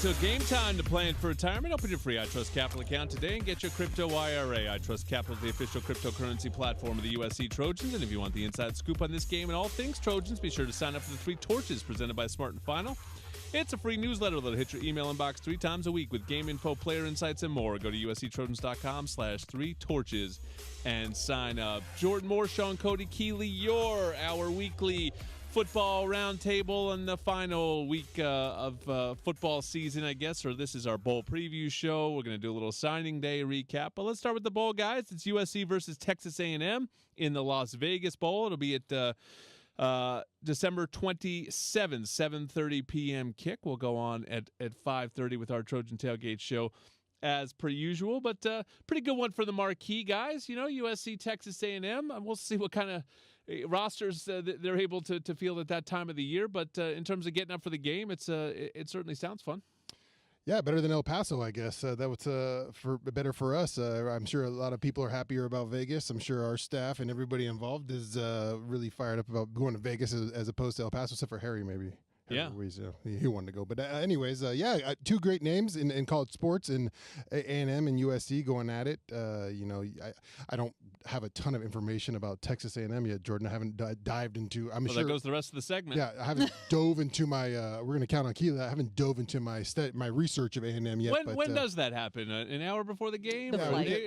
So game time to plan for retirement. Open your free iTrust Capital account today and get your crypto IRA. iTrust Capital is the official cryptocurrency platform of the USC Trojans. And if you want the inside scoop on this game and all things Trojans, be sure to sign up for the 3 Torches presented by Smart & Final. It's a free newsletter that'll hit your email inbox 3 times a week with game info, player insights, and more. Go to usctrojans.com/3torches and sign up. Jordan Moore, Sean Cody Keeley, our weekly football roundtable and the final week of football season, I guess, or this is our bowl preview show. We're going to do a little signing day recap, but let's start with the bowl, guys. It's USC versus Texas A&M in the Las Vegas Bowl. It'll be at December 27th, 7:30 p.m. kick. We'll go on at 5:30 with our Trojan Tailgate show as per usual, but pretty good one for the marquee guys. You know, USC, Texas A&M. We'll see what kind of rosters they're able to field at that time of the year. But in terms of getting up for the game, it certainly sounds fun. Yeah, better than El Paso, I guess. That was better for us. I'm sure a lot of people are happier about Vegas. I'm sure our staff and everybody involved is really fired up about going to Vegas as opposed to El Paso, except for Harry, maybe. Yeah, he wanted to go, but anyways, two great names in college sports, and A&M and USC going at it. I don't have a ton of information about Texas A&M yet, Jordan. I haven't dived into. There goes the rest of the segment. Yeah, I haven't dove into my. We're going to count on Keela. I haven't dove into my research of A&M yet. When does that happen? An hour before the game?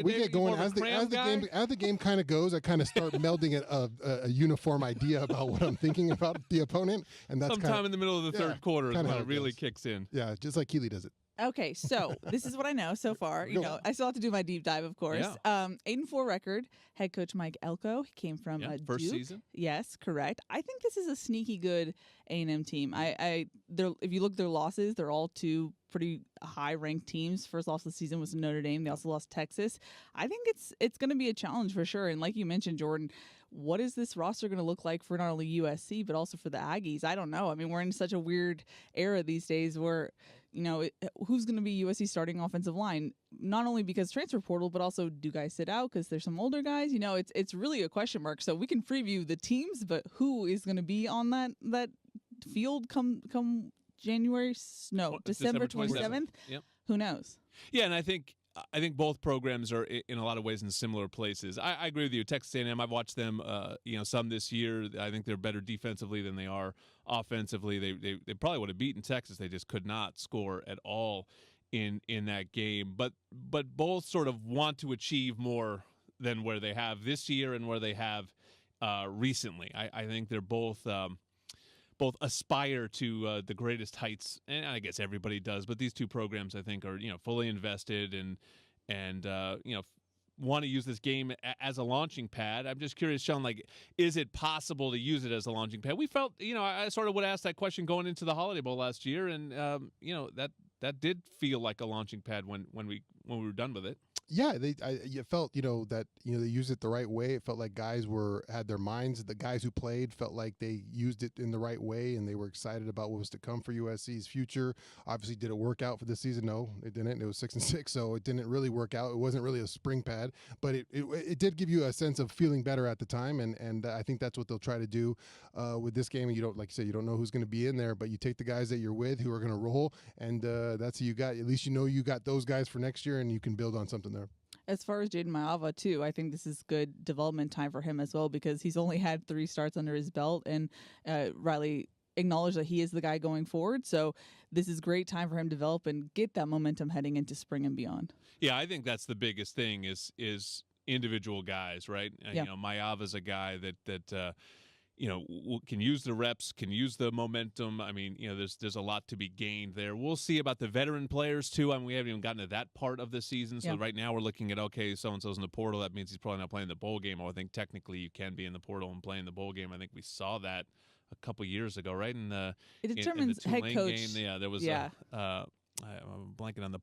We get going as the game kind of goes. I kind of start melding a uniform idea about what I'm thinking about the opponent, and that's sometime in the middle of the third quarter is when it really kicks in. Yeah, just like Keely does it. Okay, so this is what I know so far. I still have to do my deep dive, of course. Yeah. 8-4 record. Head coach Mike Elko. He came from first Duke. season. Yes, correct. I think this is a sneaky good A&M team. If you look at their losses, they're all two pretty high-ranked teams. First loss of the season was Notre Dame. They also lost Texas. I think it's going to be a challenge for sure. And like you mentioned, Jordan, what is this roster going to look like for not only USC but also for the Aggies? I don't know. I mean, we're in such a weird era these days where, who's going to be USC starting offensive line? Not only because transfer portal, but also do guys sit out because there's some older guys? It's really a question mark. So we can preview the teams, but who is going to be on that field come December 27th? Yep. Who knows? Yeah, and I think both programs are in a lot of ways in similar places. I agree with you. Texas A&M, I've watched them, some this year. I think they're better defensively than they are offensively. They probably would have beaten Texas. They just could not score at all in that game. But both sort of want to achieve more than where they have this year and where they have recently. I think they're both aspire to the greatest heights, and I guess everybody does. But these two programs, I think, are fully invested and want to use this game as a launching pad. I'm just curious, Sean, is it possible to use it as a launching pad? We felt, I sort of would ask that question going into the Holiday Bowl last year, and that did feel like a launching pad when we were done with it. Yeah, you felt that they used it the right way. It felt like guys had their minds. The guys who played felt like they used it in the right way, and they were excited about what was to come for USC's future. Obviously, did it work out for this season? No, it didn't. It was 6-6, so it didn't really work out. It wasn't really a spring pad, but it did give you a sense of feeling better at the time, and I think that's what they'll try to do with this game. And like you said, you don't know who's going to be in there, but you take the guys that you're with who are going to roll, and that's who you got. At least you got those guys for next year, and you can build on something there. As far as Jaden Maava, too, I think this is good development time for him as well because he's only had 3 starts under his belt, and Riley acknowledged that he is the guy going forward. So this is great time for him to develop and get that momentum heading into spring and beyond. Yeah, I think that's the biggest thing is individual guys, right? Yeah. Maava's a guy that can use the reps, can use the momentum. I mean, there's a lot to be gained there. We'll see about the veteran players too. I mean, we haven't even gotten to that part of the season. So right now we're looking at, okay, so-and-so's in the portal. That means he's probably not playing the bowl game. I think technically you can be in the portal and playing the bowl game. I think we saw that a couple years ago, right? It determines in the head coach. Game. Yeah, there was I'm blanking on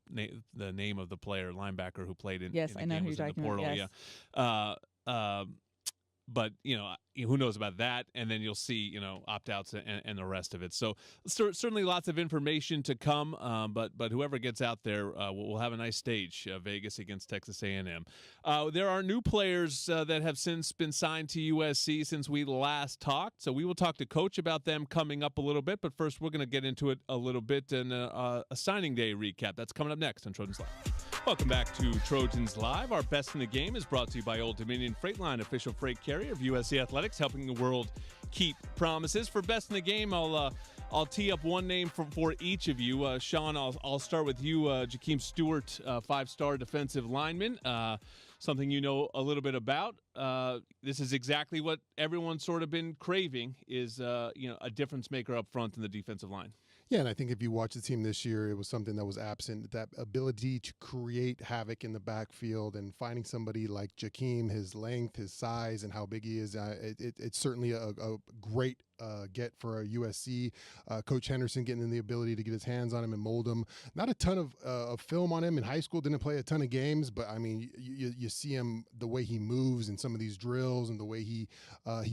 the name of the player, linebacker who played in. Yes, in the I know game, who you're talking in the portal. about. Yes. but who knows about that? And then you'll see opt-outs and the rest of it. So certainly lots of information to come. But whoever gets out there will have a nice stage. Vegas against Texas A&M. There are new players that have since been signed to USC since we last talked. So we will talk to Coach about them coming up a little bit. But first, we're going to get into it a little bit in a signing day recap. That's coming up next on Trojans Live. Welcome back to Trojans Live. Our Best in the Game is brought to you by Old Dominion Freight Line, official freight carrier of USC Athletics, helping the world keep promises. For Best in the Game, I'll tee up one name for each of you. Sean, I'll start with you. Jakeem Stewart, 5-star defensive lineman. Something you know a little bit about. This is exactly what everyone's sort of been craving is a difference maker up front in the defensive line. Yeah, and I think if you watch the team this year, it was something that was absent, that ability to create havoc in the backfield, and finding somebody like Jakeem, his length, his size, and how big he is, it's certainly a great get for a USC. Coach Henderson getting the ability to get his hands on him and mold him. Not a ton of film on him in high school, didn't play a ton of games, but I mean, you see him, the way he moves in some of these drills and the way he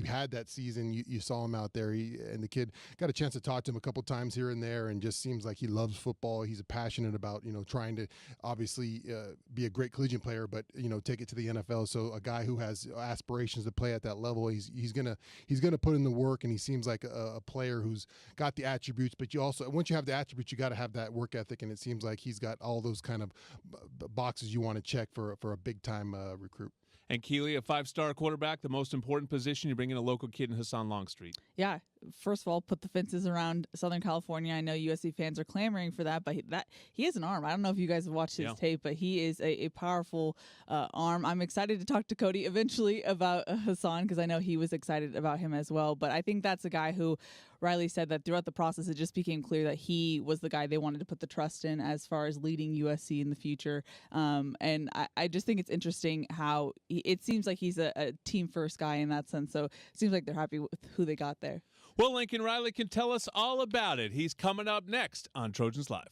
had that season. You saw him out there, and the kid got a chance to talk to him a couple times here and there, and just seems like he loves football. He's passionate about trying to obviously be a great collegiate player, but take it to the NFL. So a guy who has aspirations to play at that level, he's gonna put in the work, and he seems like a player who's got the attributes. But you also, once you have the attributes, you got to have that work ethic, and it seems like he's got all those kind of boxes you want to check for a big time recruit. And Keely, a 5-star quarterback, the most important position. You bring in a local kid in Hassan Longstreet. Yeah. First of all, put the fences around Southern California. I know USC fans are clamoring for that, but he has an arm. I don't know if you guys have watched his tape, but he is a powerful arm. I'm excited to talk to Cody eventually about Hassan, because I know he was excited about him as well. But I think that's a guy who Riley said that throughout the process, it just became clear that he was the guy they wanted to put the trust in as far as leading USC in the future. And I just think it's interesting how it seems like he's a team-first guy in that sense. So it seems like they're happy with who they got there. Well, Lincoln Riley can tell us all about it. He's coming up next on Trojans Live.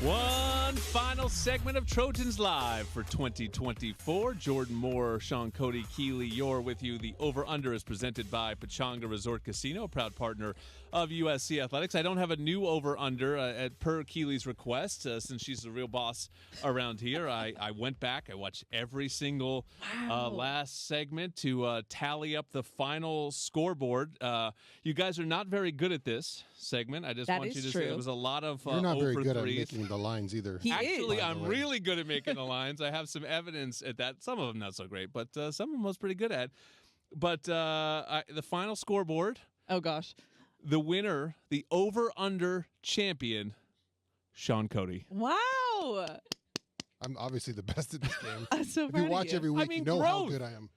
One final segment of Trojans Live for 2024. Jordan Moore, Sean Cody, Keely, you're with you. The over-under is presented by Pechanga Resort Casino, proud partner of USC Athletics. I don't have a new over-under at per Keely's request, since she's the real boss around here. I went back. I watched every single last segment to tally up the final scoreboard. You guys are not very good at this segment. I just want you to say it was a lot of You're not very good at threes. making the lines either. Actually, I'm really good at making the lines. I have some evidence at that. Some of them not so great, but some of them I was pretty good at. But the final scoreboard. Oh, gosh. The winner, the over-under champion, Sean Cody. Wow. I'm obviously the best at this game. I'm so if you watch every week, you know how good I am.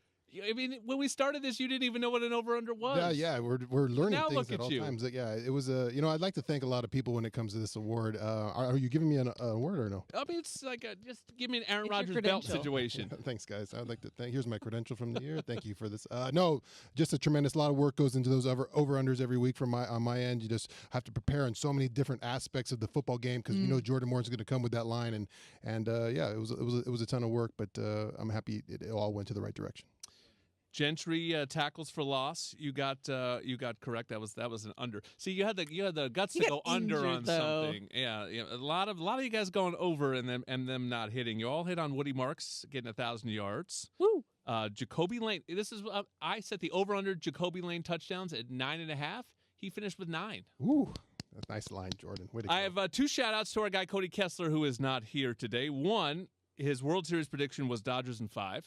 I mean, when we started this, you didn't even know what an over-under was. Yeah, we're learning now things at all times. Yeah, it was I'd like to thank a lot of people when it comes to this award. Are you giving me an award or no? I mean, it's like just give me an Aaron Rodgers belt situation. Thanks, guys. I'd like to thank. Here's my credential from the year. Thank you for this. No, just a tremendous lot of work goes into those over-unders every week on my end. You just have to prepare on so many different aspects of the football game, because Jordan Moore's going to come with that line, and yeah, it was a ton of work, but I'm happy it all went to the right direction. Gentry tackles for loss. You got correct. That was an under. See, you had the guts to go under on something. Yeah, a lot of you guys going over and them not hitting. You all hit on Woody Marks getting 1,000 yards. Woo. Jacoby Lane. This is I set the over under Jacoby Lane touchdowns at 9.5. He finished with 9. Ooh. That's a nice line, Jordan. I have 2 shout-outs to our guy Cody Kessler, who is not here today. One, his World Series prediction was Dodgers in 5.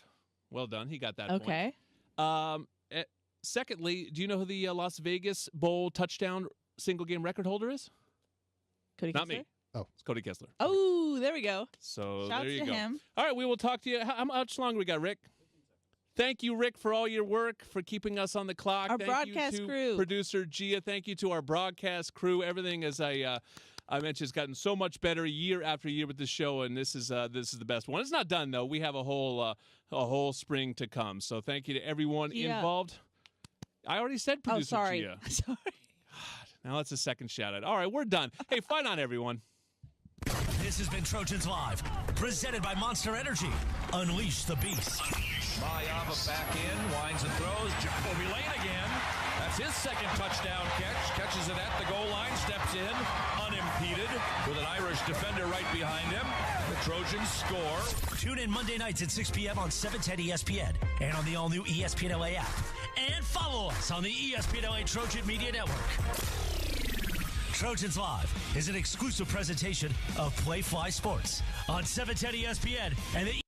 Well done. He got that point. Okay. Secondly, do you know who the Las Vegas Bowl touchdown single game record holder is? Cody Not Kessler? me. Oh, it's Cody Kessler. Oh, there we go. So Shouts there you to go. him. All right, we will talk to you. How much longer we got, Rick? Thank you, Rick, for all your work, for keeping us on the clock. Our Thank broadcast you to crew. Producer Gia. Thank you to our broadcast crew. Everything, as I mentioned, has gotten so much better year after year with this show, and this is the best one. It's not done though. We have a whole spring to come. So thank you to everyone involved. I already said producer sorry. Gia. Sorry. Now that's a second shout out. All right, we're done. Hey, fight on, everyone. This has been Trojans Live, presented by Monster Energy. Unleash the beast. Mayava back in, winds and throws. Jacoby Lane again. That's his second touchdown catch. Catches it at the goal line, steps in, unimpeded, with an Irish defender right behind him. The Trojans score. Tune in Monday nights at 6 p.m. on 710 ESPN and on the all-new ESPN LA app. And follow us on the ESPN LA Trojan Media Network. Trojans Live is an exclusive presentation of Play Fly Sports on 710 ESPN and the